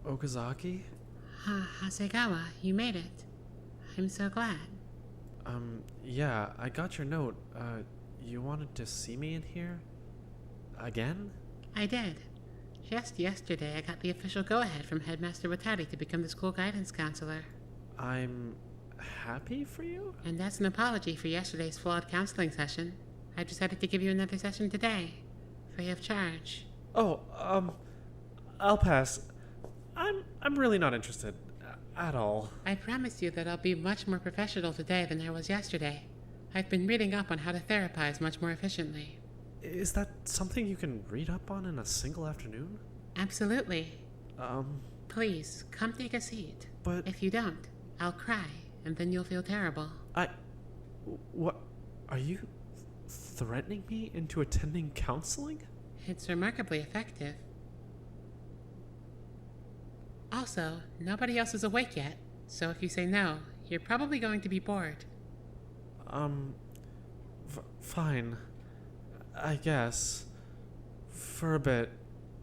Okazaki? Hasegawa, you made it. I'm so glad. Yeah, I got your note. You wanted to see me in here? Again? I did. Just yesterday, I got the official go-ahead from Headmaster Watari to become the school guidance counselor. I'm happy for you? And that's an apology for yesterday's flawed counseling session. I decided to give you another session today, free of charge. Oh, I'll pass. I'm really not interested. At all. I promise you that I'll be much more professional today than I was yesterday. I've been reading up on how to therapize much more efficiently. Is that something you can read up on in a single afternoon? Absolutely. Um, Please, come take a seat. but If you don't, I'll cry, and then you'll feel terrible. What? Are you threatening me into attending counseling? It's remarkably effective. Also, nobody else is awake yet, so if you say no, you're probably going to be bored. Fine. I guess. For a bit,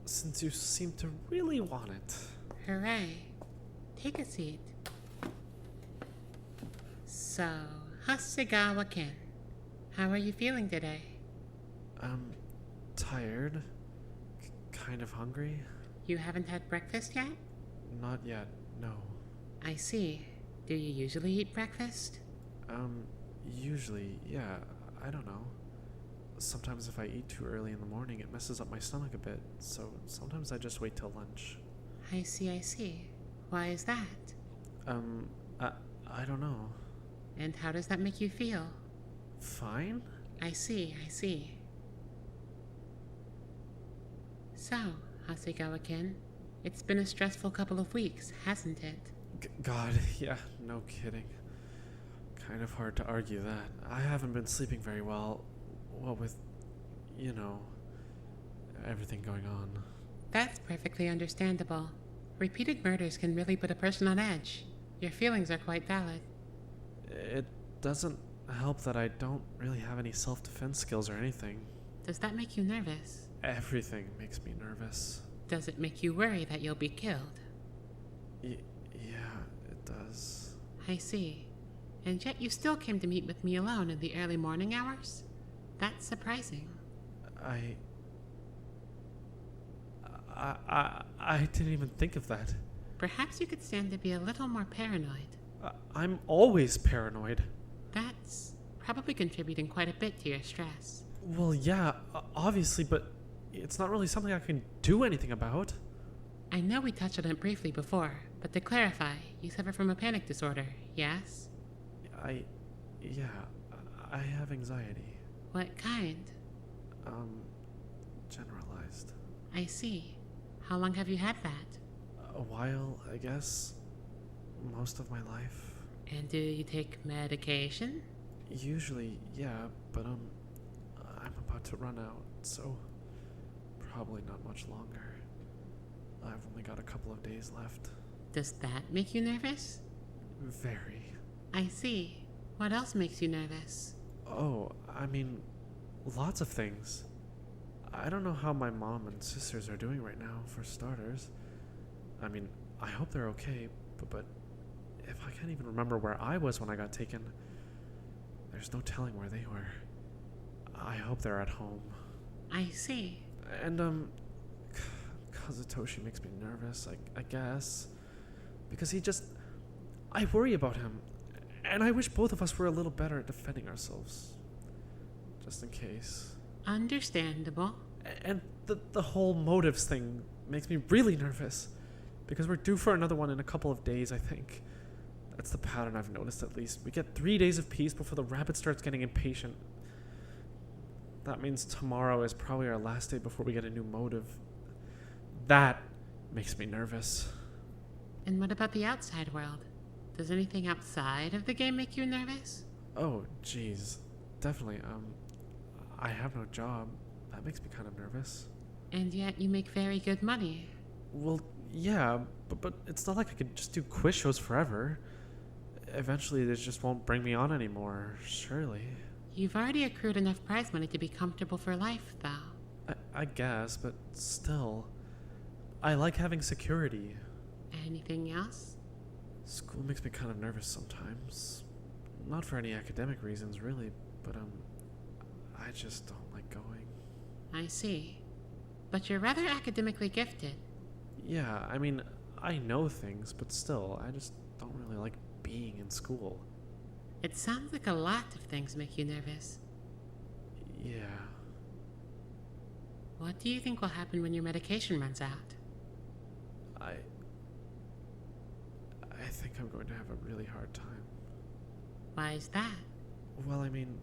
since you seem to really want it. Hooray. Take a seat. So, Hasegawa Ken, how are you feeling today? Tired. Kind of hungry. You haven't had breakfast yet? Not yet, no. I see. Do you usually eat breakfast? Usually, yeah, I don't know. Sometimes if I eat too early in the morning, it messes up my stomach a bit, so sometimes I just wait till lunch. I see. Why is that? I don't know. And how does that make you feel? Fine? I see. So, Hasegawa Ken, it's been a stressful couple of weeks, hasn't it? God, yeah, no kidding. Kind of hard to argue that. I haven't been sleeping very well. What with, everything going on. That's perfectly understandable. Repeated murders can really put a person on edge. Your feelings are quite valid. It doesn't help that I don't really have any self-defense skills or anything. Does that make you nervous? Everything makes me nervous. Does it make you worry that you'll be killed? Yeah, it does. I see. And yet you still came to meet with me alone in the early morning hours? That's surprising. I didn't even think of that. Perhaps you could stand to be a little more paranoid. I'm always paranoid. That's probably contributing quite a bit to your stress. Well, yeah, obviously, but it's not really something I can do anything about. I know we touched on it briefly before, but to clarify, you suffer from a panic disorder, yes? Yeah, I have anxiety. What kind? Generalized. I see. How long have you had that? A while, I guess. Most of my life. And do you take medication? Usually, yeah, but I'm about to run out, so probably not much longer. I've only got a couple of days left. Does that make you nervous? Very. I see. What else makes you nervous? Oh, I mean, lots of things. I don't know how my mom and sisters are doing right now, for starters. I mean, I hope they're okay, but if I can't even remember where I was when I got taken, there's no telling where they were. I hope they're at home. I see. And, Kazutoshi makes me nervous, I guess. Because I worry about him. And I wish both of us were a little better at defending ourselves. Just in case. Understandable. And the whole motives thing makes me really nervous. Because we're due for another one in a couple of days, I think. That's the pattern I've noticed, at least. We get 3 days of peace before the rabbit starts getting impatient. That means tomorrow is probably our last day before we get a new motive. That makes me nervous. And what about the outside world? Does anything outside of the game make you nervous? Oh, jeez. Definitely, I have no job. That makes me kind of nervous. And yet you make very good money. Well, yeah, but it's not like I could just do quiz shows forever. Eventually, this just won't bring me on anymore, surely. You've already accrued enough prize money to be comfortable for life, though. I guess, but still. I like having security. Anything else? School makes me kind of nervous sometimes. Not for any academic reasons, really, but, I just don't like going. I see. But you're rather academically gifted. Yeah, I mean, I know things, but still, I just don't really like being in school. It sounds like a lot of things make you nervous. Yeah. What do you think will happen when your medication runs out? I think I'm going to have a really hard time. Why is that? Well, I mean,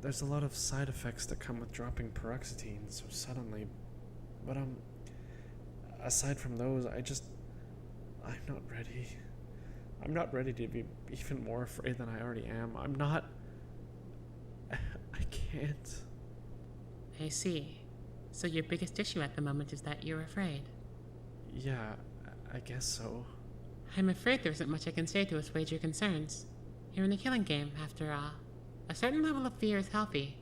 there's a lot of side effects that come with dropping paroxetine so suddenly. But, aside from those, I'm not ready. I'm not ready to be even more afraid than I already am. I can't. I see. So your biggest issue at the moment is that you're afraid. Yeah, I guess so. I'm afraid there isn't much I can say to assuage your concerns. You're in a killing game, after all. A certain level of fear is healthy.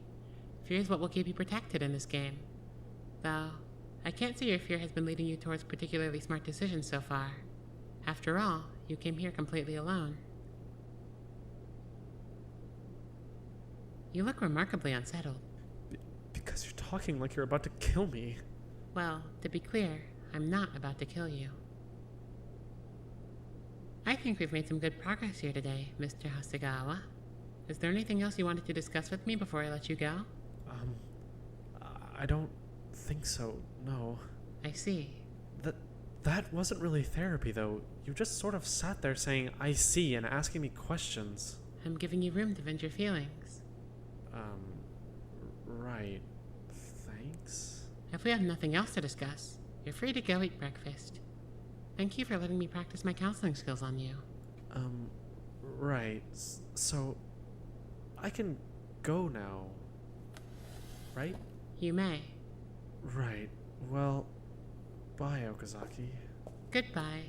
Fear is what will keep you protected in this game. Though, I can't say your fear has been leading you towards particularly smart decisions so far. After all, you came here completely alone. You look remarkably unsettled. Because you're talking like you're about to kill me. Well, to be clear, I'm not about to kill you. I think we've made some good progress here today, Mr. Hasegawa. Is there anything else you wanted to discuss with me before I let you go? I don't think so, no. I see. That wasn't really therapy, though. You just sort of sat there saying, I see, and asking me questions. I'm giving you room to vent your feelings. Right. Thanks. If we have nothing else to discuss, you're free to go eat breakfast. Thank you for letting me practice my counseling skills on you. Right. So, I can go now, right? You may. Right. Well, bye, Okazaki. Goodbye.